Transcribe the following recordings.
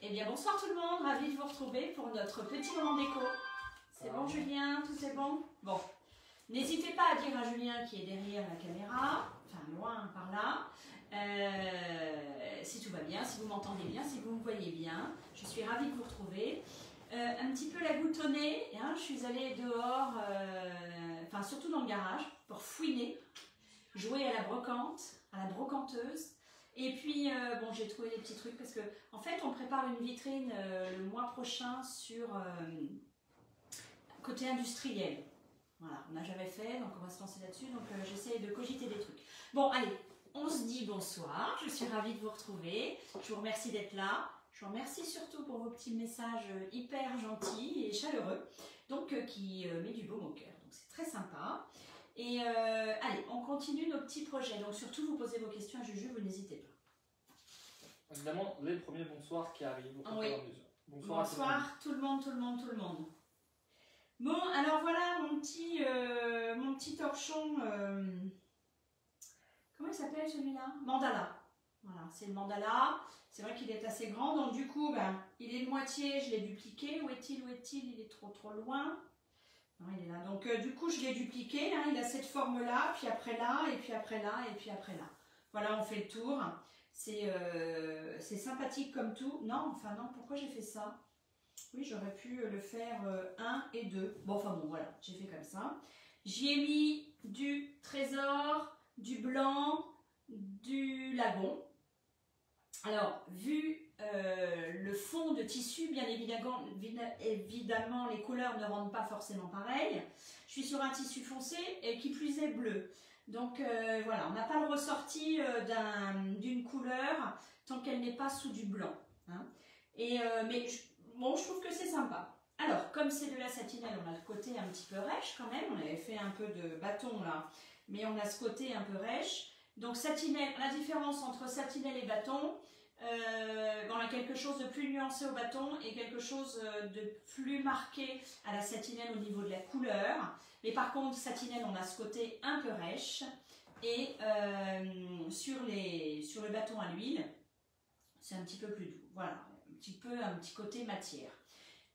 Eh bien, bonsoir tout le monde, ravi de vous retrouver pour notre petit moment déco. C'est bon Julien, tout est bon? Bon, n'hésitez pas à dire à Julien qui est derrière la caméra, enfin loin par là, si tout va bien, si vous m'entendez bien, si vous me voyez bien. Je suis ravie de vous retrouver. Un petit peu la goutte au nez, hein, je suis allée dehors, enfin surtout dans le garage, pour fouiner, jouer à la brocante, à la brocanteuse. Et puis, bon, j'ai trouvé des petits trucs parce que, en fait, on prépare une vitrine le mois prochain sur côté industriel. Voilà, on n'a jamais fait, donc on va se lancer là-dessus. Donc, j'essaie de cogiter des trucs. Bon, allez, on se dit bonsoir. Je suis ravie de vous retrouver. Je vous remercie d'être là. Je vous remercie surtout pour vos petits messages hyper gentils et chaleureux, donc qui met du baume au cœur. Donc, c'est très sympa. Et allez, on continue nos petits projets. Donc surtout, vous posez vos questions à Juju, vous n'hésitez pas. Évidemment, les premiers bonsoirs qui arrivent. Oui. Bonsoir, bonsoir tout le monde, tout le monde, tout le monde. Bon, alors voilà mon petit torchon. Comment il s'appelle celui-là? Mandala. Voilà, c'est le mandala. C'est vrai qu'il est assez grand, donc du coup, ben, il est de moitié, je l'ai dupliqué. Où est-il? Où est-il? Il est trop loin. Non, il est là. Donc du coup je l'ai dupliqué, hein, il a cette forme là, puis après là, et puis après là, et puis après là. Voilà, on fait le tour. C'est sympathique comme tout. Non, enfin non, pourquoi j'ai fait ça? Oui, j'aurais pu le faire 1 et 2. Bon, enfin bon, voilà, j'ai fait comme ça. J'y ai mis du trésor, du blanc, du lagon. Alors, vu le fond de tissu, bien évidemment, les couleurs ne rendent pas forcément pareil. Je suis sur un tissu foncé et qui plus est bleu. Donc voilà, on n'a pas le ressorti d'une couleur tant qu'elle n'est pas sous du blanc. Hein. Mais bon, je trouve que c'est sympa. Alors, comme c'est de la satinelle, on a le côté un petit peu rêche quand même. On avait fait un peu de bâton là, mais on a ce côté un peu rêche. Donc satinelle, la différence entre satinelle et bâton, on a quelque chose de plus nuancé au bâton et quelque chose de plus marqué à la satinelle au niveau de la couleur. Mais par contre, satinelle, on a ce côté un peu rêche. Et sur le bâton à l'huile, c'est un petit peu plus doux. Voilà, un petit côté matière.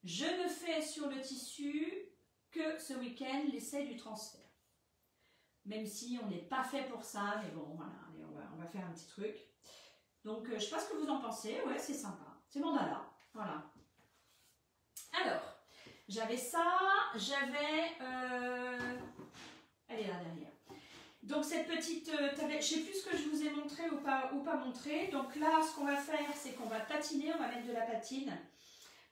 Je ne fais sur le tissu que ce week-end l'essai du transfert. Même si on n'est pas fait pour ça, mais bon, voilà, allez, on va faire un petit truc. Donc, je ne sais pas ce que vous en pensez. Ouais, c'est sympa. C'est mandala. Voilà. Alors, j'avais ça. J'avais... elle est là derrière. Donc, cette petite tablette, je ne sais plus ce que je vous ai montré ou pas montré. Donc là, ce qu'on va faire, c'est qu'on va patiner. On va mettre de la patine.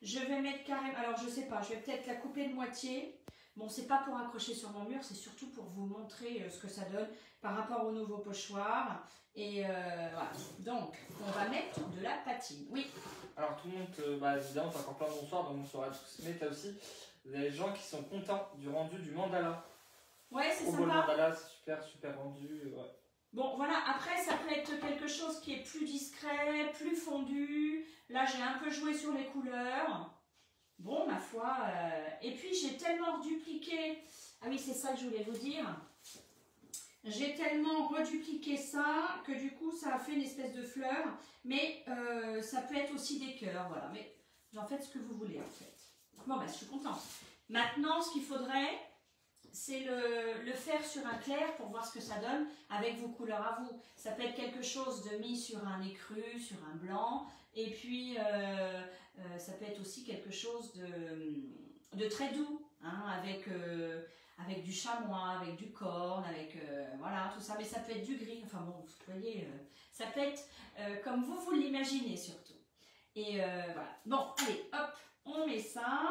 Je vais mettre carrément... Alors, je ne sais pas. Je vais peut-être la couper de moitié. Bon, c'est pas pour accrocher sur mon mur, c'est surtout pour vous montrer ce que ça donne par rapport au nouveau pochoir. Et voilà. Donc, on va mettre de la patine. Oui. Alors, tout le monde, évidemment, t'as encore plein de bonsoirs, donc bonsoir à tous. Mais t'as aussi des gens qui sont contents du rendu du mandala. Ouais, c'est sympa. Le mandala, c'est super rendu. Ouais. Bon, voilà. Après, ça peut être quelque chose qui est plus discret, plus fondu. Là, j'ai un peu joué sur les couleurs. Bon, ma foi, et puis j'ai tellement redupliqué, ah oui, c'est ça que je voulais vous dire, j'ai tellement redupliqué ça que du coup ça a fait une espèce de fleur, mais ça peut être aussi des cœurs, voilà, mais j'en faites ce que vous voulez en fait. Bon, bah, je suis contente. Maintenant, ce qu'il faudrait, c'est le faire sur un clair pour voir ce que ça donne avec vos couleurs à vous. Ça peut être quelque chose de mis sur un écru, sur un blanc, et puis ça peut être aussi quelque chose de très doux, hein, avec du chamois, avec du corne, avec voilà, tout ça. Mais ça peut être du gris, enfin bon, vous voyez, ça peut être comme vous l'imaginez surtout. Et voilà. Bon, allez, hop, on met ça.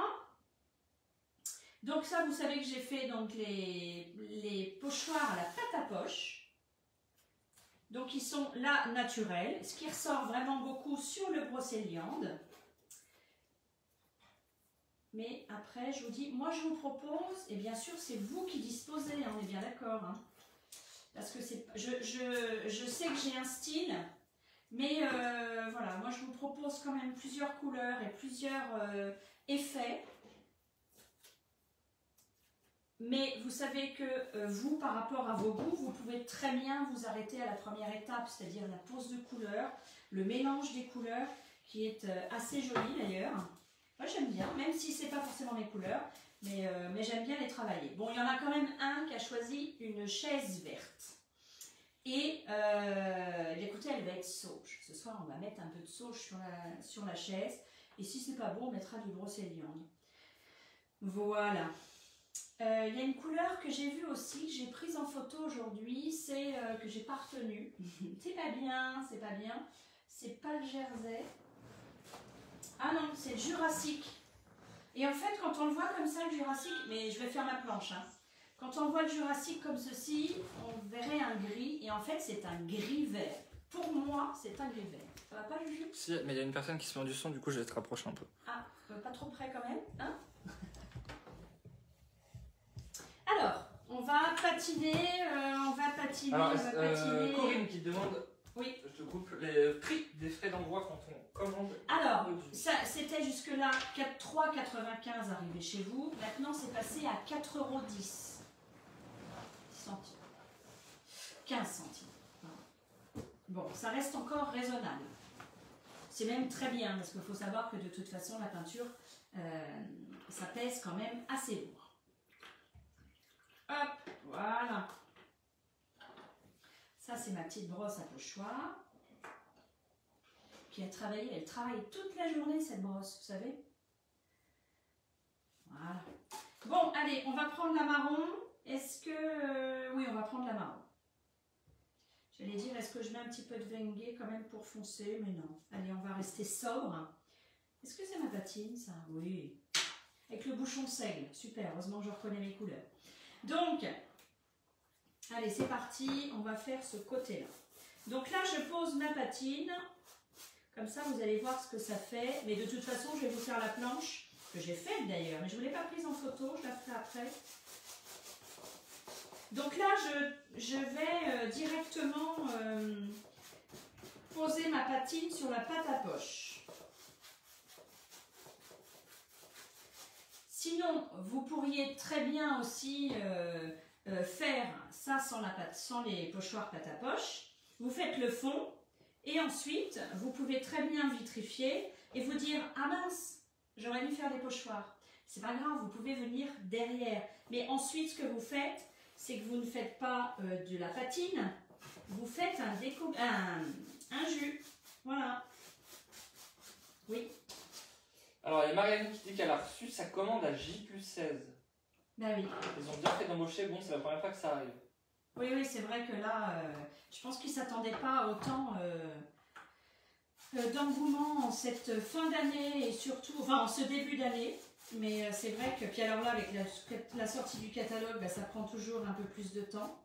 Donc ça, vous savez que j'ai fait donc les pochoirs à la pâte à poche. Donc ils sont là naturels, ce qui ressort vraiment beaucoup sur le brocéliande. Mais après, je vous dis, moi je vous propose, et bien sûr c'est vous qui disposez, on est bien d'accord. Hein, parce que je sais que j'ai un style, mais voilà, moi je vous propose quand même plusieurs couleurs et plusieurs effets. Mais vous savez que vous, par rapport à vos goûts, vous pouvez très bien vous arrêter à la première étape, c'est-à-dire la pose de couleurs, le mélange des couleurs, qui est assez jolie d'ailleurs. Moi j'aime bien, même si c'est pas forcément mes couleurs, mais j'aime bien les travailler. Bon, il y en a quand même un qui a choisi une chaise verte. Et écoutez, elle va être sauge. Ce soir, on va mettre un peu de sauge sur la chaise. Et si c'est pas beau, on mettra du brocéliande. Voilà. Il y a une couleur que j'ai vue aussi, que j'ai prise en photo aujourd'hui, c'est que j'ai pas retenue. C'est pas bien, c'est pas bien. C'est pas le jersey. Ah non, c'est le jurassique. Et en fait, quand on le voit comme ça, le jurassique, mais je vais faire ma planche, hein. Quand on voit le jurassique comme ceci, on verrait un gris, et en fait, c'est un gris vert. Pour moi, c'est un gris vert. Ça va pas, Juju? Si, mais il y a une personne qui se met du son, du coup, je vais te rapprocher un peu. Ah, pas trop près quand même, hein? Alors, on va patiner, Alors, patiner. Corinne qui demande, Oui. je te coupe, les prix des frais d'envoi quand on commande. Alors, ça, c'était jusque-là 3,95 arrivé chez vous. Maintenant, c'est passé à 4,10 € 10 centimes. 15 centimes. Bon, ça reste encore raisonnable. C'est même très bien, parce qu'il faut savoir que de toute façon, la peinture, ça pèse quand même assez lourd. Hop, voilà. Ça, c'est ma petite brosse à pochoir. Qui a travaillé, elle travaille toute la journée, cette brosse, vous savez. Voilà. Bon, allez, on va prendre la marron. Est-ce que... oui, on va prendre la marron. J'allais dire, est-ce que je mets un petit peu de Wenge quand même pour foncer? Mais non. Allez, on va rester sobre. Est-ce que c'est ma patine, ça? Oui. Avec le bouchon seigle. Super, heureusement que je reconnais mes couleurs. Donc, allez, c'est parti. On va faire ce côté-là. Donc là, je pose ma patine. Comme ça, vous allez voir ce que ça fait. Mais de toute façon, je vais vous faire la planche, que j'ai faite d'ailleurs. Mais je ne vous l'ai pas prise en photo, je la ferai après. Donc là, je vais directement poser ma patine sur la pâte à poche. Sinon, vous pourriez très bien aussi faire ça sans les pochoirs pâte à poche. Vous faites le fond et ensuite, vous pouvez très bien vitrifier et vous dire « Ah mince, j'aurais dû faire des pochoirs ». C'est pas grave, vous pouvez venir derrière. Mais ensuite, ce que vous faites, c'est que vous ne faites pas de la patine, vous faites un jus. Voilà. Oui. Alors, il y a Marianne qui dit qu'elle a reçu sa commande à J+16. Ben oui. Ils ont bien fait d'embaucher, bon, c'est la première fois que ça arrive. Oui, oui, c'est vrai que là, je pense qu'ils ne s'attendaient pas à autant d'engouement en cette fin d'année et surtout, enfin, en ce début d'année. Mais c'est vrai que, puis alors là, avec la sortie du catalogue, ben, ça prend toujours un peu plus de temps.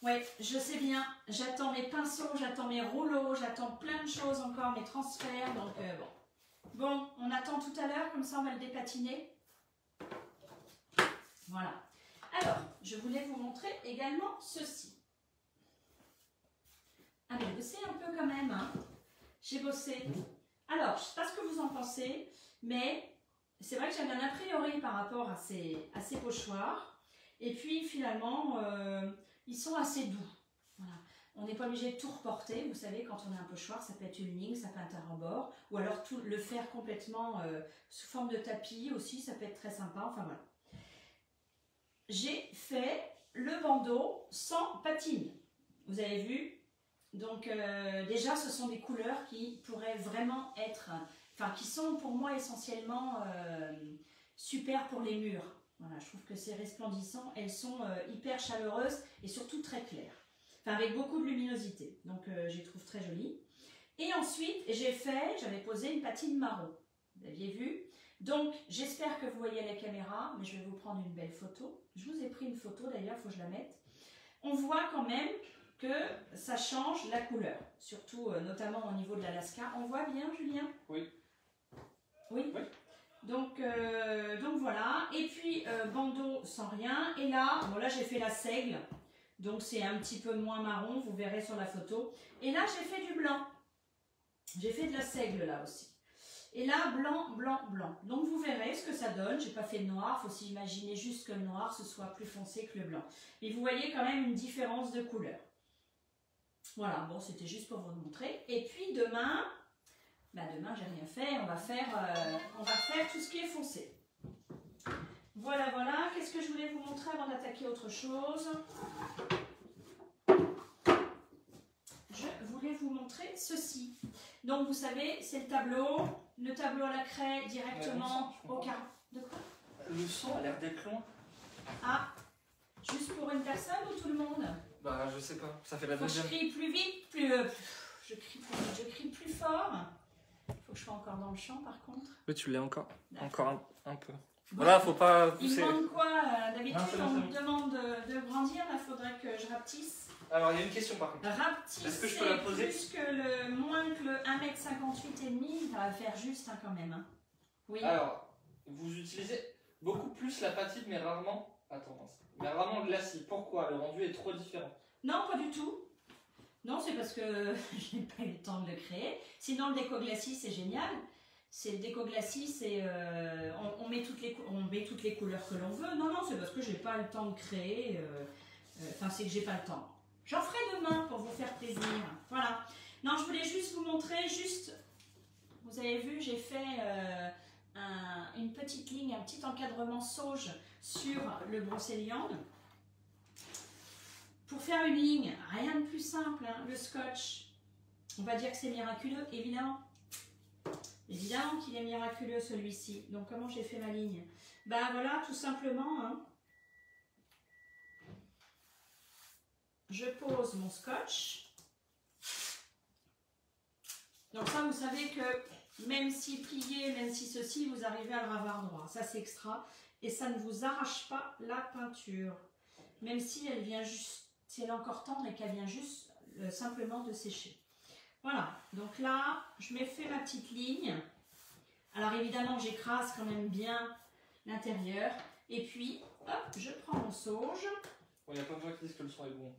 Oui, je sais bien, j'attends mes pinceaux, j'attends mes rouleaux, j'attends plein de choses encore, mes transferts, donc bon. Bon, on attend tout à l'heure, comme ça on va le dépatiner. Voilà. Alors, je voulais vous montrer également ceci. Ah, mais j'ai bossé un peu quand même, hein. J'ai bossé. Alors, je ne sais pas ce que vous en pensez, mais c'est vrai que j'avais un a priori par rapport à ces pochoirs. Et puis, finalement, ils sont assez doux. Voilà. On n'est pas obligé de tout reporter. Vous savez, quand on a un pochoir, ça peut être une ligne, ça peut être un rebord. Ou alors tout, le faire complètement sous forme de tapis aussi, ça peut être très sympa. Enfin, voilà. J'ai fait le bandeau sans patine. Vous avez vu? Donc déjà, ce sont des couleurs qui pourraient vraiment être, enfin qui sont pour moi essentiellement super pour les murs. Voilà, je trouve que c'est resplendissant. Elles sont hyper chaleureuses et surtout très claires. Enfin avec beaucoup de luminosité. Donc je les trouve très jolies. Et ensuite, j'avais posé une patine marron. Vous aviez vu? Donc j'espère que vous voyez la caméra, mais je vais vous prendre une belle photo. Je vous ai pris une photo d'ailleurs, il faut que je la mette. On voit quand même que ça change la couleur, surtout notamment au niveau de l'Alaska. On voit bien, Julien? Oui. Oui, oui. Donc voilà. Et puis bandeau sans rien. Et là, bon là j'ai fait la seigle, donc c'est un petit peu moins marron, vous verrez sur la photo. Et là j'ai fait du blanc. J'ai fait de la seigle là aussi. Et là, blanc, blanc, blanc. Donc vous verrez ce que ça donne. J'ai pas fait de noir, il faut s'imaginer juste que le noir ce soit plus foncé que le blanc. Et vous voyez quand même une différence de couleur. Voilà, bon, c'était juste pour vous montrer. Et puis demain, Bah demain, j'ai rien fait. On va faire tout ce qui est foncé. Voilà, voilà. Qu'est-ce que je voulais vous montrer avant d'attaquer autre chose? Je voulais vous montrer ceci. Donc, vous savez, c'est le tableau. Le tableau à la craie directement au carreau. De quoi? Le son a l'air d'être loin. Ah, juste pour une personne ou tout le monde? Bah, je sais pas. Ça fait la Faut que deuxième. je crie plus vite, je crie plus vite, je crie plus fort. Il faut que je sois encore dans le champ, par contre. Oui, tu l'es encore. Encore un peu. Bon. Voilà, faut pas Il pousser. me demande quoi? D'habitude, Non, on c'est me bon. demande de grandir. Là, il faudrait que je rapetisse. Alors, il y a une question par contre. Rapetisser Est-ce que je peux la poser? plus que le moins que le 1,58 m et demi, ça va faire juste hein, quand même. Hein. Oui. Alors, vous utilisez beaucoup plus la patine, mais rarement. Attends, mince. Mais rarement le glacis. Pourquoi? Le rendu est trop différent. Non, pas du tout. Non, c'est parce que je n'ai pas eu le temps de le créer. Sinon, le déco glacis, c'est génial. C'est le déco glacis, c'est on met toutes les couleurs que l'on veut. Non, non, c'est parce que j'ai pas le temps de créer. Enfin, c'est que j'ai pas le temps. J'en ferai demain pour vous faire plaisir. Voilà. Non, je voulais juste vous montrer, vous avez vu, j'ai fait une petite ligne, un petit encadrement sauge sur le brocéliande. Pour faire une ligne, rien de plus simple, hein, le scotch. On va dire que c'est miraculeux, évidemment. Évidemment qu'il est miraculeux celui-ci. Donc comment j'ai fait ma ligne? Ben voilà, tout simplement, hein, je pose mon scotch. Donc ça, vous savez que même si plié, même si ceci, vous arrivez à le ravoir droit. Ça, c'est extra. Et ça ne vous arrache pas la peinture. Même si elle vient juste, si elle est encore tendre et qu'elle vient juste simplement de sécher. Voilà. Donc là, je m'ai fait ma petite ligne. Alors évidemment, j'écrase quand même bien l'intérieur. Et puis, hop, je prends mon sauge. Bon, il y a plein de gens qui disent que le son est bon.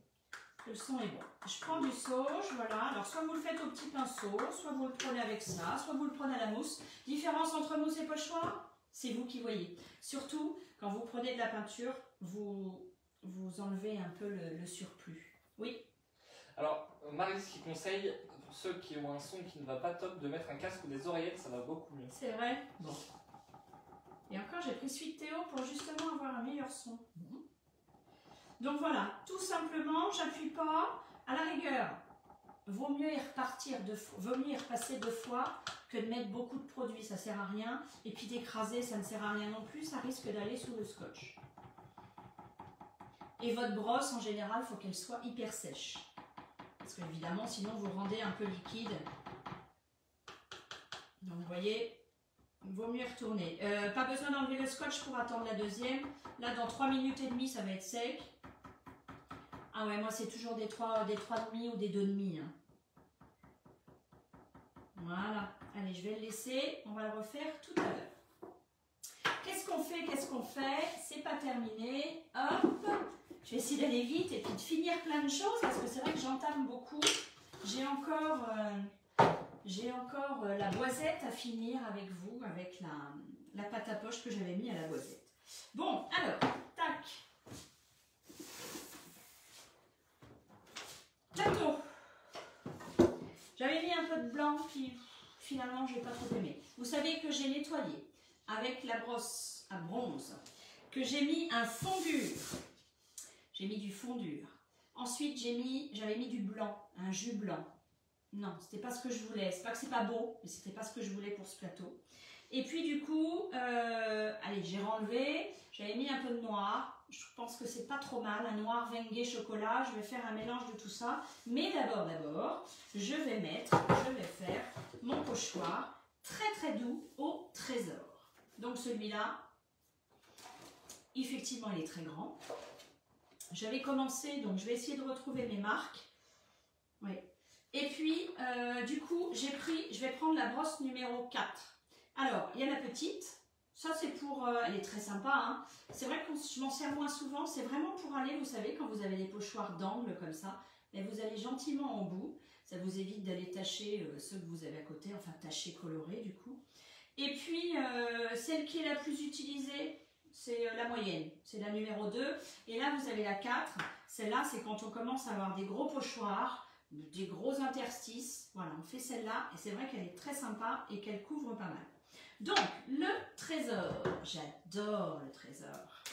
Le son est bon. Je prends du sauge, voilà. Alors, soit vous le faites au petit pinceau, soit vous le prenez avec ça, soit vous le prenez à la mousse. Différence entre mousse et pochoir, c'est vous qui voyez. Surtout, quand vous prenez de la peinture, vous enlevez un peu le surplus. Oui. Alors, Maryse qui conseille, pour ceux qui ont un son qui ne va pas top, de mettre un casque ou des oreillettes, ça va beaucoup mieux. C'est vrai? Bon. Et encore, j'ai pris celui de Théo pour justement avoir un meilleur son. Donc voilà, tout simplement, j'appuie pas. À la rigueur, vaut mieux y repasser 2 fois que de mettre beaucoup de produits, ça sert à rien. Et puis d'écraser, ça ne sert à rien non plus, ça risque d'aller sous le scotch. Et votre brosse, en général, il faut qu'elle soit hyper sèche. Parce que évidemment, sinon vous rendez un peu liquide. Donc vous voyez, il vaut mieux retourner. Pas besoin d'enlever le scotch pour attendre la deuxième. Là, dans 3 minutes et demie, ça va être sec. Ah ouais, moi c'est toujours des 3,5 ou des 2,5. Hein. Voilà. Allez, je vais le laisser. On va le refaire tout à l'heure. Qu'est-ce qu'on fait? Qu'est-ce qu'on fait? C'est pas terminé. Hop. Je vais essayer d'aller vite et puis de finir plein de choses parce que c'est vrai que j'entame beaucoup. J'ai encore la boisette à finir avec vous, avec la pâte à poche que j'avais mis à la boisette. Bon, alors, tac. Plateau. J'avais mis un peu de blanc, puis finalement, je n'ai pas trop aimé. Vous savez que j'ai nettoyé avec la brosse à bronze, que j'ai mis un fondure. J'ai mis du fondure. Ensuite, j'avais mis du blanc, un jus blanc. Non, c'était pas ce que je voulais. C'est pas que c'est pas beau, mais c'était pas ce que je voulais pour ce plateau. Et puis du coup, allez, j'ai renlevé. J'avais mis un peu de noir. Je pense que c'est pas trop mal, un noir Wenge chocolat. Je vais faire un mélange de tout ça. Mais d'abord, je vais faire mon pochoir très très doux au trésor. Donc celui-là, effectivement, il est très grand. J'avais commencé, donc je vais essayer de retrouver mes marques. Oui. Et puis, du coup, je vais prendre la brosse numéro 4. Alors, il y a la petite. Ça, c'est pour... elle est très sympa. Hein. C'est vrai que je m'en sers moins souvent. C'est vraiment pour aller, vous savez, quand vous avez des pochoirs d'angle comme ça, et vous allez gentiment en bout. Ça vous évite d'aller tacher ceux que vous avez à côté, enfin tacher, colorer du coup. Et puis, celle qui est la plus utilisée, c'est la moyenne. C'est la numéro 2. Et là, vous avez la 4. Celle-là, c'est quand on commence à avoir des gros pochoirs des gros interstices. Voilà, on fait celle-là et c'est vrai qu'elle est très sympa et qu'elle couvre pas mal. Donc, le trésor. J'adore le trésor.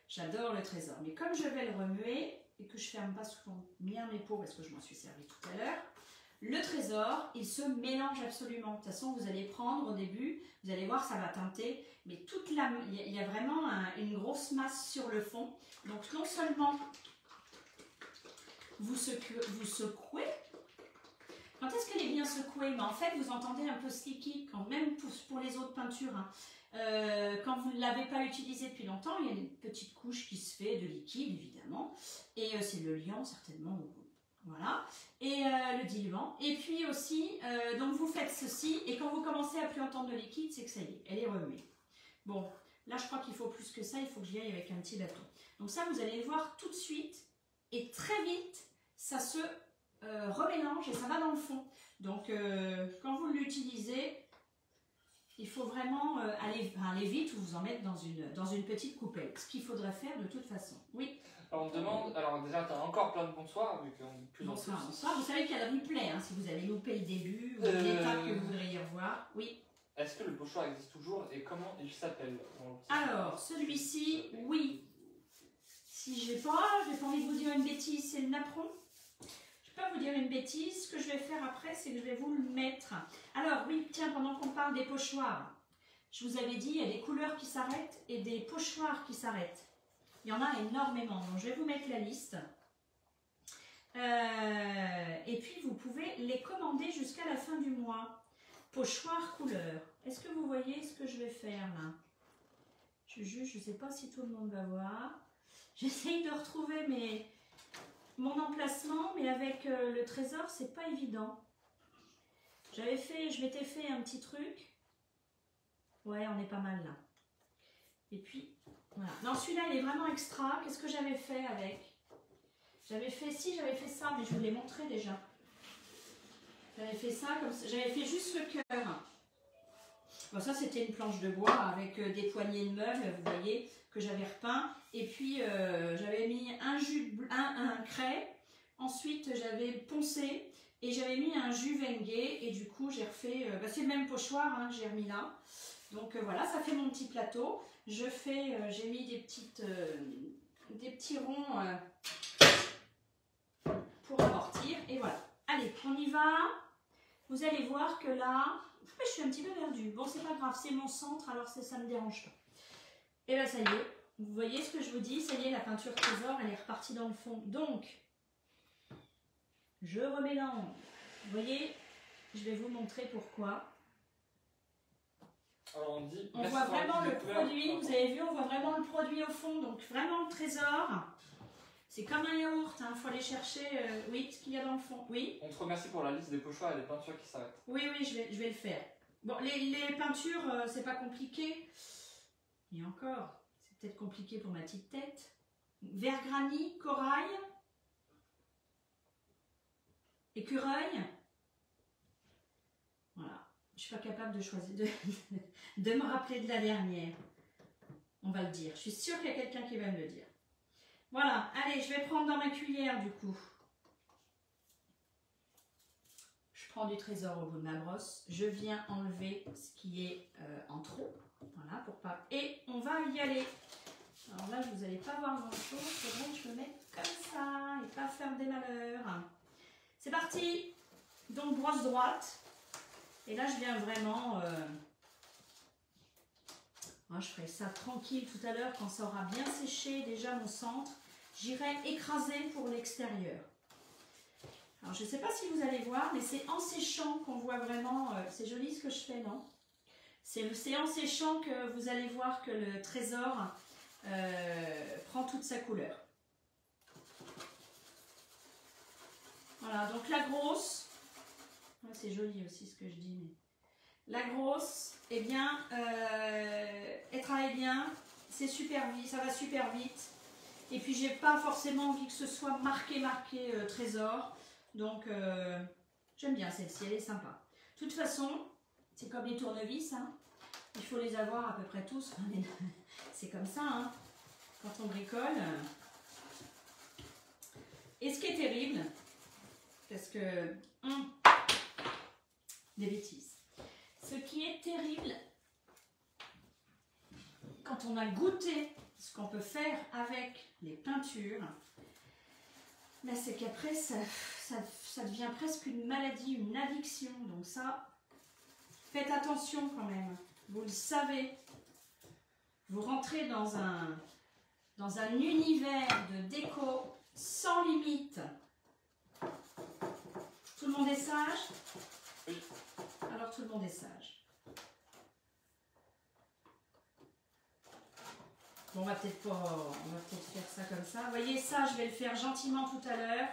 J'adore le trésor. Mais comme je vais le remuer et que je ferme pas souvent bien mes pots parce que je m'en suis servi tout à l'heure, le trésor, il se mélange absolument. De toute façon, vous allez prendre au début, vous allez voir, ça va teinter. Mais il y a vraiment une grosse masse sur le fond. Donc, non seulement vous secouez. Quand est-ce qu'elle est bien secouée? Mais en fait, vous entendez un peu ce liquide, même pour les autres peintures. Hein. Quand vous ne l'avez pas utilisé depuis longtemps, il y a une petite couche qui se fait de liquide, évidemment. Et c'est le liant, certainement. Voilà. Et le diluant. Et puis aussi, donc vous faites ceci. Et quand vous commencez à plus entendre de liquide, c'est que ça y est, elle est remuée. Bon, là, je crois qu'il faut plus que ça. Il faut que j'y aille avec un petit bâton. Donc ça, vous allez le voir tout de suite. Et très vite, ça se remélange et ça va dans le fond. Donc, quand vous l'utilisez, il faut vraiment aller vite ou vous en mettre dans une petite coupelle. Ce qu'il faudrait faire de toute façon. Oui. Alors, on te demande, alors déjà, tu as encore plein de bonsoirs, vu qu'on est plus Bonsoir, en plus. bonsoir. Vous savez qu'il y a le replay, hein, si vous avez loupé le début ou l'étape que vous voudriez revoir. Oui. Est-ce que le pochoir existe toujours et comment il s'appelle? Alors, celui-ci, oui. Si j'ai pas envie de vous dire une bêtise, c'est le napperon. Je peux pas vous dire une bêtise. Ce que je vais faire après, c'est que je vais vous le mettre. Alors, oui, tiens, pendant qu'on parle des pochoirs, je vous avais dit, il y a des couleurs qui s'arrêtent et des pochoirs qui s'arrêtent. Il y en a énormément. Donc, je vais vous mettre la liste. Et puis, vous pouvez les commander jusqu'à la fin du mois. Pochoir couleur. Est-ce que vous voyez ce que je vais faire là? Je ne sais pas si tout le monde va voir. J'essaye de retrouver mon emplacement, mais avec le trésor, c'est pas évident. Je m'étais fait un petit truc. Ouais, on est pas mal là. Et puis, voilà. Non, celui-là, il est vraiment extra. Qu'est-ce que j'avais fait avec? J'avais fait ça, mais je vous l'ai montré déjà. J'avais fait ça comme ça. J'avais fait juste le cœur. Bon, ça, c'était une planche de bois avec des poignées de meubles, vous voyez, que j'avais repeint. Et puis, j'avais mis un craie. Ensuite, j'avais poncé et j'avais mis un jus Wenge. Et du coup, j'ai refait... c'est le même pochoir hein, que j'ai remis là. Donc, voilà, ça fait mon petit plateau. J'ai mis des petits ronds pour amortir. Et voilà. Allez, on y va. Vous allez voir que là... Je suis un petit peu perdue. Bon, c'est pas grave, c'est mon centre, alors ça me dérange pas. Et bien, ça y est. Vous voyez ce que je vous dis? Ça y est, la peinture trésor, elle est repartie dans le fond. Donc, je remélange. Vous voyez, je vais vous montrer pourquoi. Alors, on voit vraiment le produit. Vous avez vu, on voit vraiment le produit au fond. Donc, vraiment le trésor. C'est comme un yaourt, il faut aller chercher oui, ce qu'il y a dans le fond. Oui. On te remercie pour la liste des pochoirs et des peintures qui s'arrêtent. Oui, je vais le faire. Bon, les peintures, c'est pas compliqué. Et encore, c'est peut-être compliqué pour ma petite tête. Vert granit, corail, écureuil. Voilà. Je suis pas capable de choisir, de me rappeler de la dernière. On va le dire. Je suis sûre qu'il y a quelqu'un qui va me le dire. Voilà, allez, je vais prendre dans ma cuillère du coup. Je prends du trésor au bout de ma brosse. Je viens enlever ce qui est en trop. Voilà, pour pas... Et on va y aller. Alors là, vous n'allez pas voir grand-chose. Il faudrait que je me mette comme ça et pas faire des malheurs. C'est parti. Donc, brosse droite. Et là, je viens vraiment... Moi, je ferai ça tranquille tout à l'heure quand ça aura bien séché déjà mon centre. J'irai écraser pour l'extérieur. Alors, je ne sais pas si vous allez voir, mais c'est en séchant qu'on voit vraiment... c'est joli ce que je fais, non? C'est en séchant que vous allez voir que le trésor prend toute sa couleur. Voilà, donc la grosse... Ouais, c'est joli aussi ce que je dis, mais... La grosse, eh bien, elle travaille bien, c'est super vite, ça va super vite. Et puis j'ai pas forcément envie que ce soit marqué trésor. Donc j'aime bien celle-ci, elle est sympa. De toute façon, c'est comme les tournevis, hein. Il faut les avoir à peu près tous. C'est comme ça, hein, quand on bricole. Et ce qui est terrible, parce que des bêtises. Ce qui est terrible quand on a goûté ce qu'on peut faire avec les peintures, là c'est qu'après ça devient presque une maladie, une addiction. Donc ça, faites attention quand même. Vous le savez, vous rentrez dans un univers de déco sans limite. Tout le monde est sage? Oui. Alors tout le monde est sage. Bon, on va peut-être faire ça comme ça. Vous voyez, ça, je vais le faire gentiment tout à l'heure.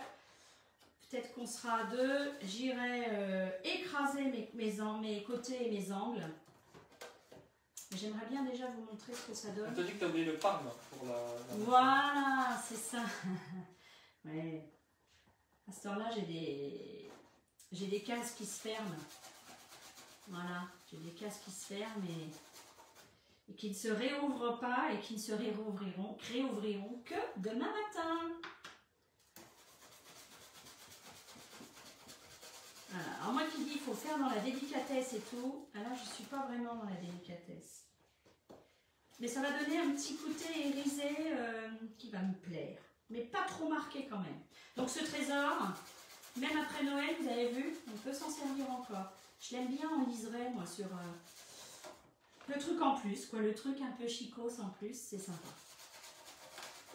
Peut-être qu'on sera à deux. J'irai écraser mes côtés et mes angles. Mais j'aimerais bien déjà vous montrer ce que ça donne. On t'a dit que tu as oublié le parme pour la voilà, c'est ça. Ouais. À ce temps-là, j'ai des cases qui se ferment. Voilà, j'ai des cases qui se ferment et qui ne se réouvrent pas et qui ne se réouvriront que demain matin. Voilà. Alors moi qui dis il faut faire dans la délicatesse et tout, alors je ne suis pas vraiment dans la délicatesse. Mais ça va donner un petit côté irisé qui va me plaire. Mais pas trop marqué quand même. Donc ce trésor, même après Noël, vous avez vu, on peut s'en servir encore. Je l'aime bien en liseré, moi, sur le truc en plus, quoi. Le truc un peu chicos en plus, c'est sympa.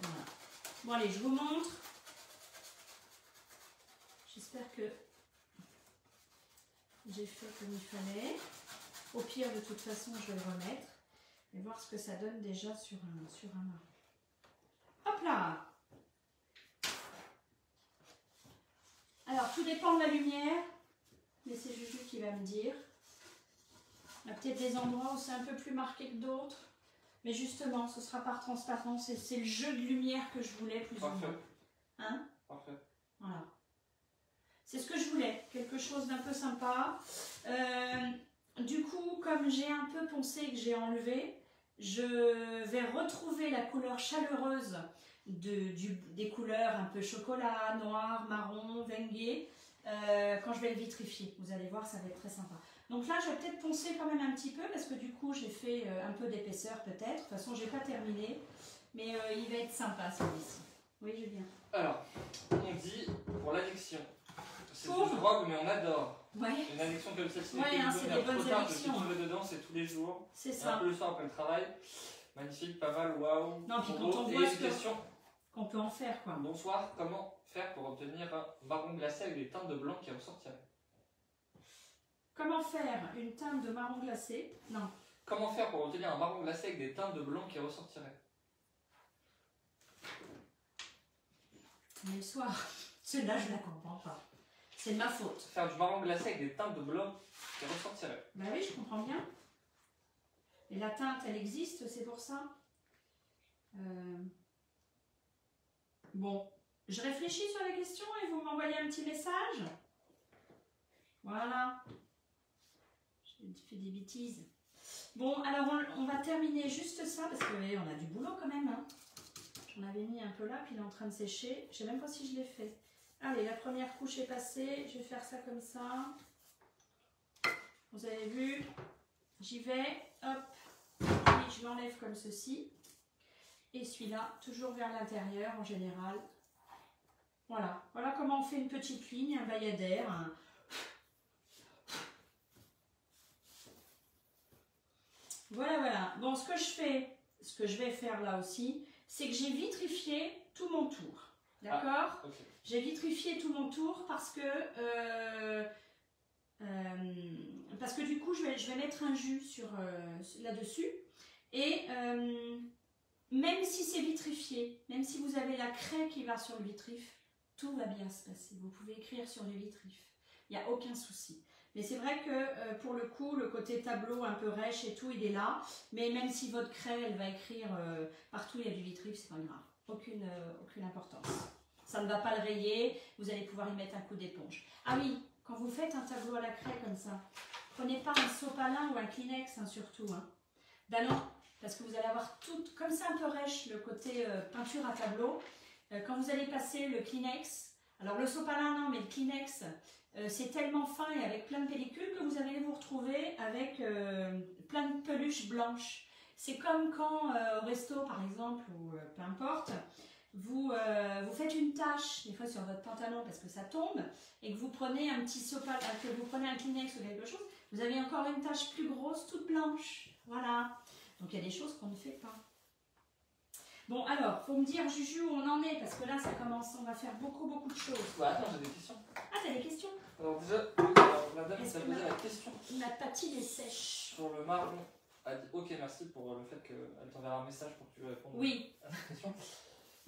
Voilà. Bon allez, je vous montre. J'espère que j'ai fait comme il fallait. Au pire, de toute façon, je vais le remettre. Et voir ce que ça donne déjà sur un marron. Hop là! Alors, tout dépend de la lumière, mais c'est Juju qui va me dire. Il y a peut-être des endroits où c'est un peu plus marqué que d'autres, mais justement, ce sera par transparence et c'est le jeu de lumière que je voulais plus ou moins. Hein? Parfait. Voilà. C'est ce que je voulais, quelque chose d'un peu sympa. Du coup, comme j'ai un peu poncé que j'ai enlevé, je vais retrouver la couleur chaleureuse des couleurs un peu chocolat, noir, marron, vengue, quand je vais le vitrifier. Vous allez voir, ça va être très sympa. Donc là, je vais peut-être poncer quand même un petit peu, parce que du coup, j'ai fait un peu d'épaisseur peut-être. De toute façon, je n'ai pas terminé, mais il va être sympa celui-ci. Oui, Julien. Alors, on dit pour l'addiction. C'est une drogue, mais on adore. Ouais. Une addiction comme celle-ci. Ouais, hein, c'est des bonnes addictions. Je suis dedans, c'est tous les jours. C'est ça. Un peu le soir après le travail. Magnifique, pas mal, waouh. Non, puis quand on voit ce qu'on peut en faire, quoi. Bonsoir, comment faire pour obtenir un marron glacé avec des teintes de blanc qui ressortiraient? Comment faire une teinte de marron glacé? Non. Comment faire pour obtenir un marron glacé avec des teintes de blanc qui ressortiraient? Mais le soir, celle-là, je la comprends pas. C'est de ma faute. Faire du marron glacé avec des teintes de blanc qui ressortiraient. Bah oui, je comprends bien. Et la teinte, elle existe, c'est pour ça. Bon, je réfléchis sur la question et vous m'envoyez un petit message. Voilà. J'ai fait des bêtises. Bon, alors on va terminer juste ça parce que on a du boulot quand même. Hein. J'en avais mis un peu là, puis il est en train de sécher. Je ne sais même pas si je l'ai fait. Allez, la première couche est passée. Je vais faire ça comme ça. Vous avez vu, j'y vais. Hop. Et je l'enlève comme ceci. Et celui-là, toujours vers l'intérieur en général. Voilà. Voilà comment on fait une petite ligne, un bayadère. Voilà, voilà. Bon, ce que je vais faire là aussi, c'est que j'ai vitrifié tout mon tour. D'accord? Okay. J'ai vitrifié tout mon tour parce que du coup, je vais mettre un jus là-dessus. Et même si c'est vitrifié, même si vous avez la craie qui va sur le vitrif, tout va bien se passer. Vous pouvez écrire sur le vitrif. Il n'y a aucun souci. Mais c'est vrai que pour le coup, le côté tableau un peu rêche et tout, il est là. Mais même si votre craie, elle va écrire partout, il y a du vitrif, c'est pas grave. Aucune importance. Ça ne va pas le rayer, vous allez pouvoir y mettre un coup d'éponge. Ah oui, quand vous faites un tableau à la craie comme ça, prenez pas un sopalin ou un Kleenex hein, surtout. Hein. Ben non, parce que vous allez avoir tout, comme c'est un peu rêche, le côté peinture à tableau. Quand vous allez passer le Kleenex, Alors le sopalin, non, mais le Kleenex, c'est tellement fin et avec plein de pellicules que vous allez vous retrouver avec plein de peluches blanches. C'est comme quand au resto, par exemple, ou peu importe, vous faites une tache, des fois sur votre pantalon parce que ça tombe, et que vous prenez un petit sopalin, que vous prenez un Kleenex ou quelque chose, vous avez encore une tache plus grosse, toute blanche. Voilà. Donc il y a des choses qu'on ne fait pas. Bon, alors, faut me dire, Juju, où on en est, parce que là, ça commence, on va faire beaucoup de choses. Ouais, attends, j'ai des questions. Ah, t'as des questions? Alors déjà, la dame qui t'a posé la question Ma patine est sèche. sur le marron a dit ok, merci pour le fait qu'elle t'enverra un message pour que tu lui répondes Oui. à ta question.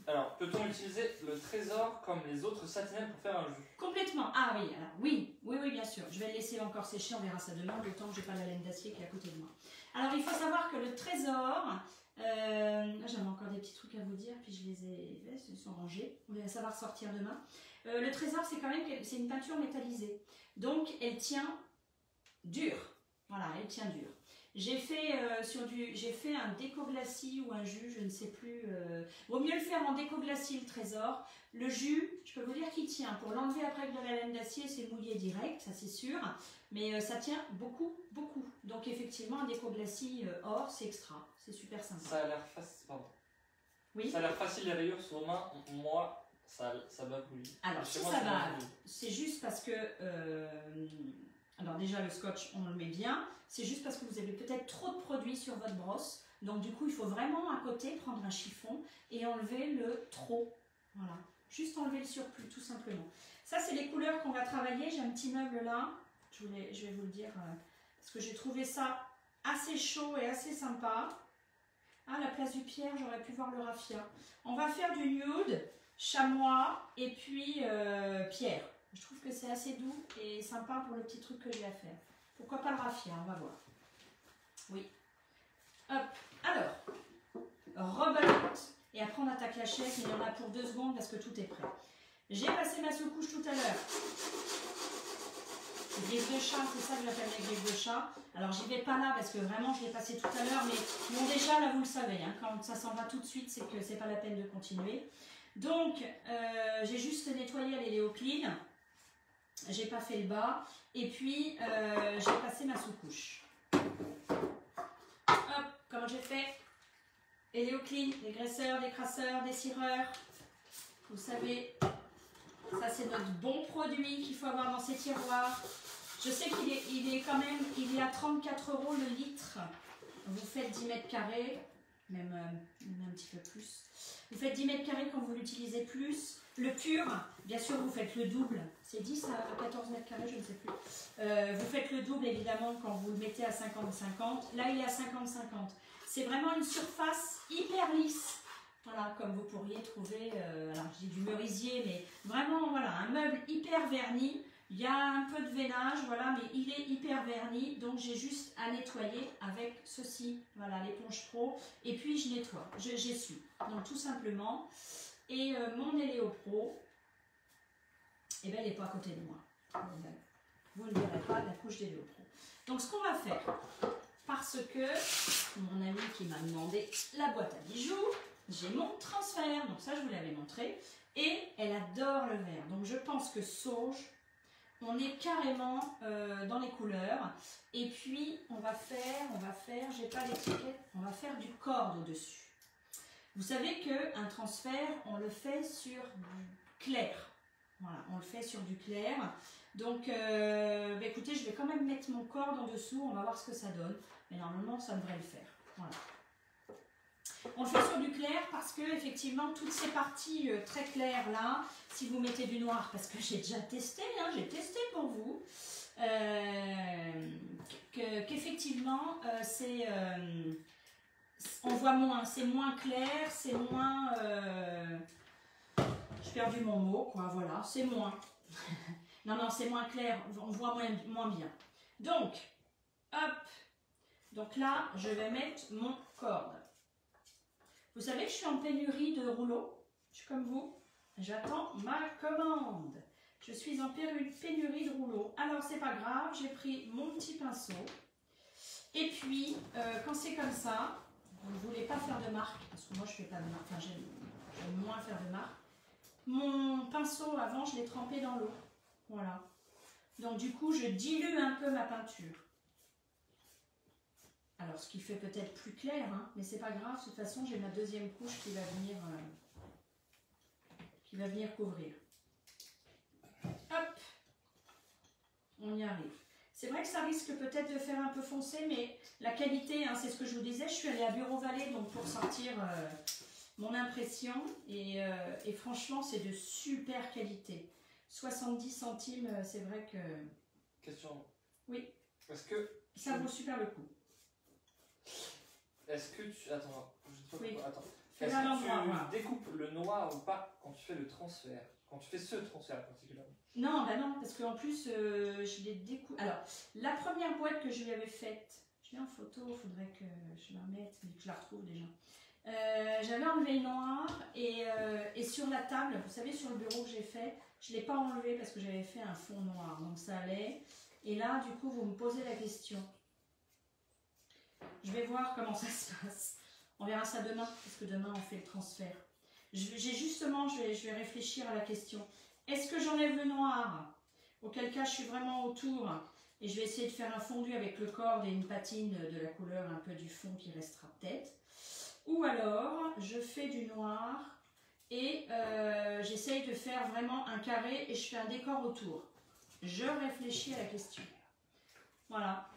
Alors, peut-on utiliser le trésor comme les autres satinelles pour faire un jus? Complètement. Ah oui, alors oui, bien sûr. Je vais le laisser encore sécher, on verra ça demain, le temps que j'ai pas la laine d'acier qui est à côté de moi. Alors, il faut savoir que le trésor... j'avais encore des petits trucs à vous dire, puis je les ai, ils sont rangés, ça va ressortir demain. Le trésor, c'est quand même, c'est une peinture métallisée, donc elle tient dur, voilà, elle tient dur. J'ai fait un déco-glacis ou un jus, je ne sais plus, vaut mieux le faire en déco-glacis le trésor. Le jus, je peux vous dire qu'il tient, pour l'enlever après avec de la laine d'acier, c'est mouillé direct, ça c'est sûr, mais ça tient beaucoup. Donc effectivement, un déco-glacis or, c'est extra, c'est super sympa. Ça a l'air facile, pardon. Oui. Ça a l'air facile les rayures sur les mains, moi, ça va bouillir. Alors si ça va, c'est juste parce que, alors déjà le scotch, on le met bien, c'est juste parce que vous avez peut-être trop de produits sur votre brosse, donc du coup il faut vraiment à côté prendre un chiffon et enlever le trop, voilà. Juste enlever le surplus, tout simplement. Ça, c'est les couleurs qu'on va travailler. J'ai un petit meuble là. Je vais vous le dire parce que j'ai trouvé ça assez chaud et assez sympa. À la place du pierre, j'aurais pu voir le raffia. On va faire du nude, chamois et puis pierre. Je trouve que c'est assez doux et sympa pour le petit truc que j'ai à faire. Pourquoi pas le raffia? On va voir. Oui. Hop. Alors, rebelote. Et après, on attaque la chaise, mais il y en a pour 2 secondes parce que tout est prêt. J'ai passé ma sous-couche tout à l'heure. Griffe de chat, c'est ça que j'appelle les griffes de chat. Alors, j'y vais pas là parce que vraiment, je l'ai passé tout à l'heure. Mais bon, déjà, là, vous le savez, hein, quand ça s'en va tout de suite, c'est que c'est pas la peine de continuer. Donc, j'ai juste nettoyé les Léo Clean. J'ai pas fait le bas. Et puis, j'ai passé ma sous-couche. Hop, comment j'ai fait? Léo Clean, des graisseurs, des crasseurs, des cireurs. Vous savez, ça c'est notre bon produit qu'il faut avoir dans ces tiroirs. Je sais qu'il est quand même, il est à 34 € le litre. Vous faites 10 mètres carrés, même un petit peu plus. Vous faites 10 mètres carrés quand vous l'utilisez plus. Le pur, bien sûr, vous faites le double. C'est 10 à 14 mètres carrés, je ne sais plus. Vous faites le double, évidemment, quand vous le mettez à 50-50. Là, il est à 50-50. C'est vraiment une surface hyper lisse. Voilà, comme vous pourriez trouver, alors je dis du merisier, mais vraiment, voilà, un meuble hyper verni. Il y a un peu de veinage, voilà, mais il est hyper verni. Donc, j'ai juste à nettoyer avec ceci. Voilà, l'éponge pro. Et puis, je nettoie, j'essuie. Donc, tout simplement. Et mon Eléo Pro, eh ben, il n'est pas à côté de moi. Vous ne verrez pas la couche d'Eléo Pro. Donc, ce qu'on va faire, parce que mon ami qui m'a demandé la boîte à bijoux, j'ai mon transfert. Donc, ça, je vous l'avais montré. Et elle adore le vert. Donc, je pense que sauge, on est carrément dans les couleurs. Et puis, on va faire, j'ai pas l'étiquette, on va faire du corde au-dessus. Vous savez qu'un transfert, on le fait sur du clair. Voilà, on le fait sur du clair. Donc, bah écoutez, je vais quand même mettre mon corde en dessous. On va voir ce que ça donne. Mais normalement, ça devrait le faire. Voilà. On le fait sur du clair parce que, effectivement, toutes ces parties très claires là, si vous mettez du noir, parce que j'ai déjà testé, hein, j'ai testé pour vous, qu'effectivement, on voit moins, c'est moins clair, c'est moins... J'ai perdu mon mot, quoi, voilà, c'est moins. non, c'est moins clair, on voit moins bien. Donc, hop, donc là, je vais mettre mon corde. Vous savez que je suis en pénurie de rouleaux, je suis comme vous, j'attends ma commande. Je suis en pénurie de rouleaux. Alors, c'est pas grave, j'ai pris mon petit pinceau. Et puis, quand c'est comme ça, vous ne voulez pas faire de marque, parce que moi je fais pas de marque, enfin j'aime moins faire de marque. mon pinceau avant, je l'ai trempé dans l'eau. Voilà. Donc du coup, je dilue un peu ma peinture. Alors, ce qui fait peut-être plus clair, hein, mais c'est pas grave. De toute façon, j'ai ma deuxième couche qui va venir couvrir. Hop, on y arrive. C'est vrai que ça risque peut-être de faire un peu foncé, mais la qualité, hein, c'est ce que je vous disais, je suis allée à Bureau Vallée donc pour sortir mon impression et franchement, c'est de super qualité. 70 centimes, c'est vrai que... Question. Oui. Est-ce que... Ça vaut super le coup. Est-ce que tu... Attends, je sais pas oui. pourquoi. Attends. Est-ce que tu découpes le noir ou pas quand tu fais le transfert? Quand tu fais ce transfert particulièrement? Non, bah non, parce qu'en plus, je l'ai découpé. Alors, la première boîte que je lui avais faite, je l'ai en photo, il faudrait que je la remette, mais que je la retrouve déjà. J'avais enlevé le noir et sur la table, vous savez, sur le bureau que j'ai fait, je ne l'ai pas enlevé parce que j'avais fait un fond noir, donc ça allait. Et là, du coup, vous me posez la question. Je vais voir comment ça se passe. On verra ça demain, parce que demain, on fait le transfert. Je vais réfléchir à la question. Est-ce que j'enlève le noir? Auquel cas, je suis vraiment autour. Et je vais essayer de faire un fondu avec le corde et une patine de la couleur un peu du fond qui restera peut-être. Ou alors, je fais du noir et j'essaye de faire vraiment un carré et je fais un décor autour. Je réfléchis à la question. Voilà.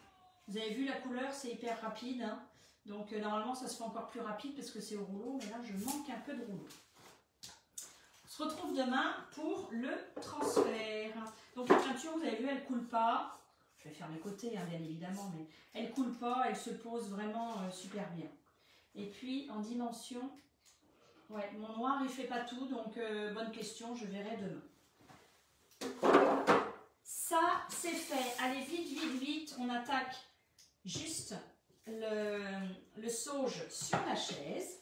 Vous avez vu la couleur, c'est hyper rapide. Hein. Donc normalement, ça se fait encore plus rapide parce que c'est au rouleau. Mais là, je manque un peu de rouleau. On se retrouve demain pour le transfert. Donc la peinture, vous avez vu, elle ne coule pas. Je vais faire les côtés, hein, bien évidemment, mais elle ne coule pas. Elle se pose vraiment super bien. Et puis en dimension, ouais, mon noir il fait pas tout, donc bonne question, je verrai demain. Ça c'est fait, allez vite, vite, vite, on attaque juste le sauge sur la chaise.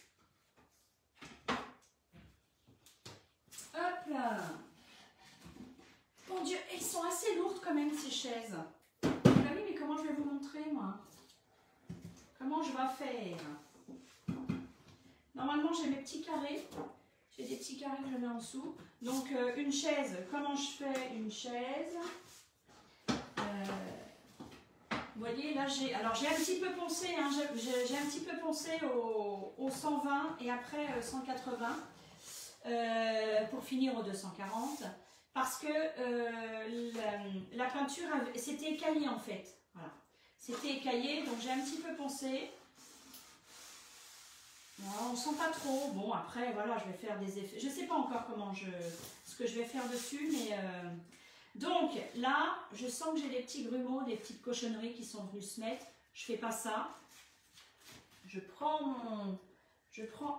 Hop là. Mon Dieu, elles sont assez lourdes quand même ces chaises. Ah oui, mais comment je vais vous montrer moi? Comment je vais faire? Normalement, j'ai mes petits carrés. J'ai des petits carrés que je mets en dessous. Donc, une chaise. Comment je fais une chaise? Vous voyez, là, j'ai un petit peu poncé. Hein, j'ai un petit peu poncé au 120 et après 180 pour finir au 240. Parce que la peinture, c'était écaillé en fait. Voilà. C'était écaillé, donc j'ai un petit peu poncé. Non, on ne sent pas trop. Bon, après, voilà, je vais faire des effets. Je ne sais pas encore ce que je vais faire dessus, mais... Donc, là, je sens que j'ai des petits grumeaux, des petites cochonneries qui sont venues se mettre. Je ne fais pas ça. Je prends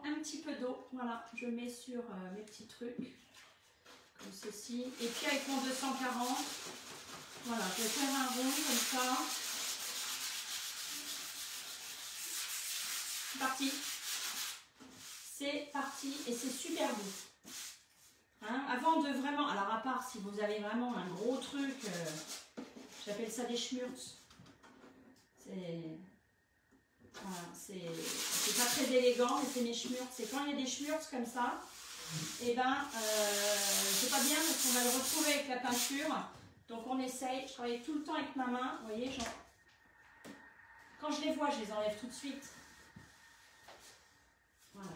un petit peu d'eau. Voilà, je mets sur mes petits trucs. Comme ceci. Et puis, avec mon 240, voilà, je vais faire un rond comme ça. C'est parti. C'est parti et c'est super beau. Hein, avant de vraiment, alors à part si vous avez vraiment un gros truc, j'appelle ça des schmurts. Voilà, c'est pas très élégant, mais c'est mes schmurts. C'est quand il y a des schmurts comme ça, et ben c'est pas bien parce qu'on va le retrouver avec la peinture. Donc on essaye, je travaille tout le temps avec ma main, vous voyez, quand je les vois, je les enlève tout de suite. Voilà.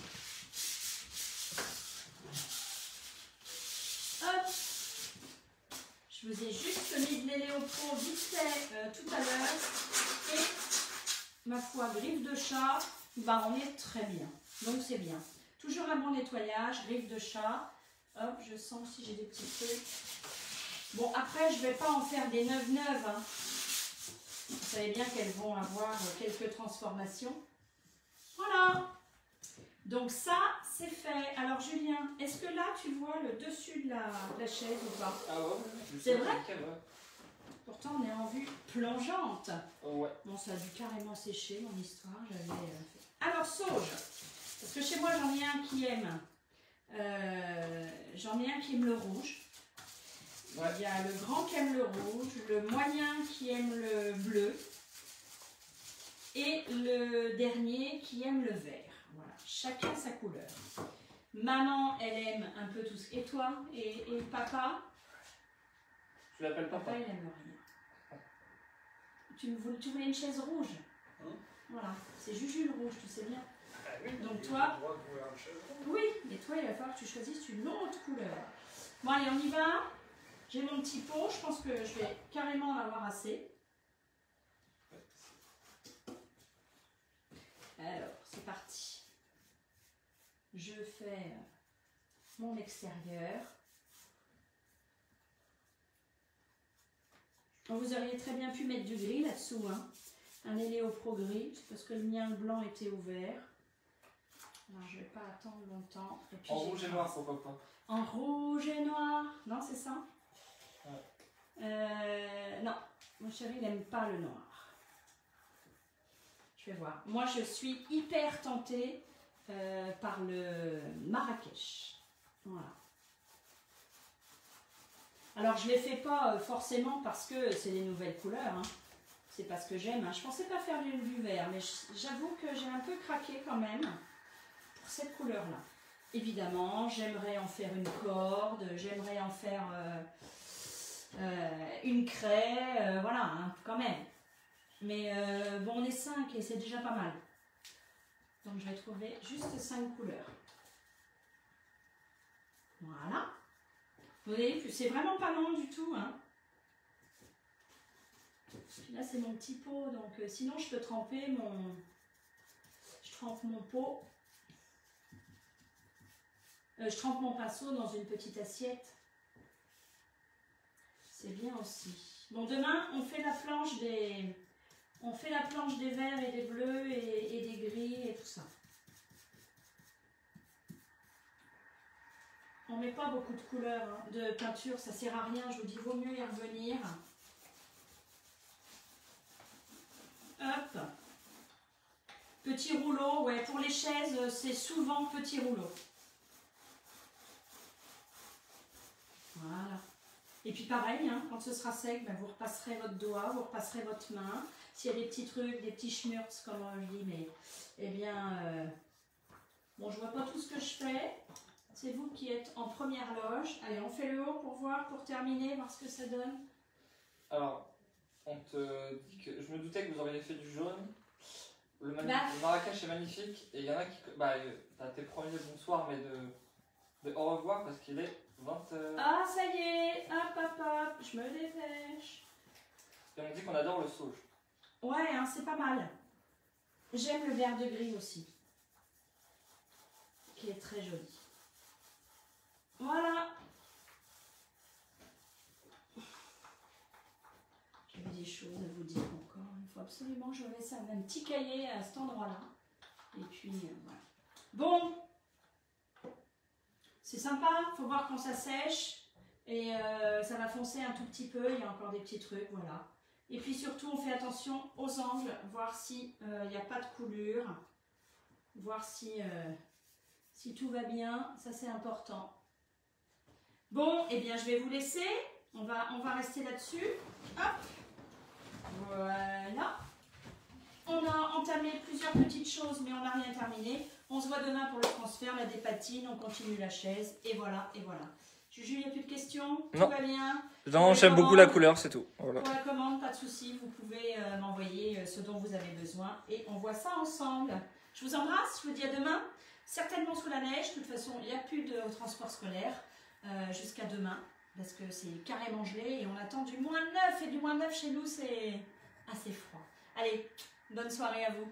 Hop. Je vous ai juste mis de l'héliopro vite fait tout à l'heure. Et ma foi, griffe de chat, bah on est très bien. Donc c'est bien. Toujours un bon nettoyage, griffe de chat. Hop, je sens si j'ai des petits trucs. Bon, après, je ne vais pas en faire des neuves. Hein. Vous savez bien qu'elles vont avoir quelques transformations. Voilà. Donc ça, c'est fait. Alors Julien, est-ce que là, tu vois le dessus de la chaise ou pas? Ah ouais, c'est vrai. Pourtant, on est en vue plongeante. Ouais. Bon, ça a dû carrément sécher, mon histoire. Alors, sauge. Parce que chez moi, j'en ai un qui aime. Le rouge. Ouais. Il y a le grand qui aime le rouge, le moyen qui aime le bleu et le dernier qui aime le vert. Voilà, chacun sa couleur. Maman, elle aime un peu tout ce... Et toi? Et papa? Tu l'appelles papa? Papa, il aime rien. Tu voulais une chaise rouge? Voilà, c'est Juju le rouge, tu sais bien. Oui, donc toi, oui, mais toi il va falloir que tu choisisses une autre couleur. Bon allez, on y va. J'ai mon petit pot, je pense que je vais carrément en avoir assez. Alors, c'est parti. Je fais mon extérieur. Vous auriez très bien pu mettre du gris là-dessous, hein. Un Héliopro gris, c'est parce que le mien blanc était ouvert. Alors je ne vais pas attendre longtemps. Et puis, en rouge et noir, pourquoi pas? En rouge et noir, non c'est ça? Ouais. Non, mon chéri il n'aime pas le noir. Je vais voir. Moi je suis hyper tentée par le Marrakech. Voilà. Alors je ne les fais pas forcément parce que c'est les nouvelles couleurs, hein. C'est parce que j'aime. Hein. Je pensais pas faire du vert, mais j'avoue que j'ai un peu craqué quand même pour cette couleur-là. Évidemment, j'aimerais en faire une corde, j'aimerais en faire une craie, voilà, hein, quand même. Mais bon, on est 5 et c'est déjà pas mal. Donc je vais trouver juste 5 couleurs. Voilà. Vous voyez, c'est vraiment pas long du tout, hein. Là c'est mon petit pot, donc sinon je peux tremper mon... Je trempe mon pot. Je trempe mon pinceau dans une petite assiette. C'est bien aussi. Bon, demain on fait la planche des... On fait la planche des verts et des bleus et des gris et tout ça. On met pas beaucoup de couleurs, hein, de peinture, ça sert à rien, je vous dis, vaut mieux y revenir. Hop. Petit rouleau, ouais, pour les chaises, c'est souvent petit rouleau. Voilà. Et puis pareil, hein, quand ce sera sec, ben, vous repasserez votre doigt, vous repasserez votre main. S'il y a des petits trucs, des petits schmurts, comme on dit, mais eh bien, bon, je vois pas tout ce que je fais. C'est vous qui êtes en première loge. Allez, on fait le haut pour voir, pour terminer, voir ce que ça donne. Alors, on te dit que je me doutais que vous auriez fait du jaune. Le Marrakech est magnifique et il y en a qui... Bah, t'as tes premiers bonsoirs, mais de au revoir parce qu'il est 20h. Ah, ça y est, hop, hop, hop, je me dépêche. Et on dit qu'on adore le sauge. Ouais, hein, c'est pas mal. J'aime le vert de gris aussi, qui est très joli. Voilà. J'avais des choses à vous dire encore. Il faut absolument que je laisse un petit cahier à cet endroit-là. Et puis, voilà. Bon. C'est sympa. Il faut voir quand ça sèche. Et ça va foncer un tout petit peu. Il y a encore des petits trucs, voilà. Et puis surtout, on fait attention aux angles. Voir s'il n'y a pas de coulure. Voir si tout va bien. Ça, c'est important. Bon, eh bien, je vais vous laisser. On va rester là-dessus. Hop. Voilà. On a entamé plusieurs petites choses, mais on n'a rien terminé. On se voit demain pour le transfert, la dépatine, on continue la chaise. Et voilà, et voilà. Juju, il n'y a plus de questions? Non. Tout va bien? Non, j'aime beaucoup la couleur, c'est tout. Voilà. Pour la commande, pas de souci. Vous pouvez m'envoyer ce dont vous avez besoin. Et on voit ça ensemble. Je vous embrasse, je vous dis à demain. Certainement sous la neige. De toute façon, il n'y a plus de transport scolaire. Jusqu'à demain parce que c'est carrément gelé et on attend du -9 et du -9 chez nous c'est assez froid. Allez, bonne soirée à vous.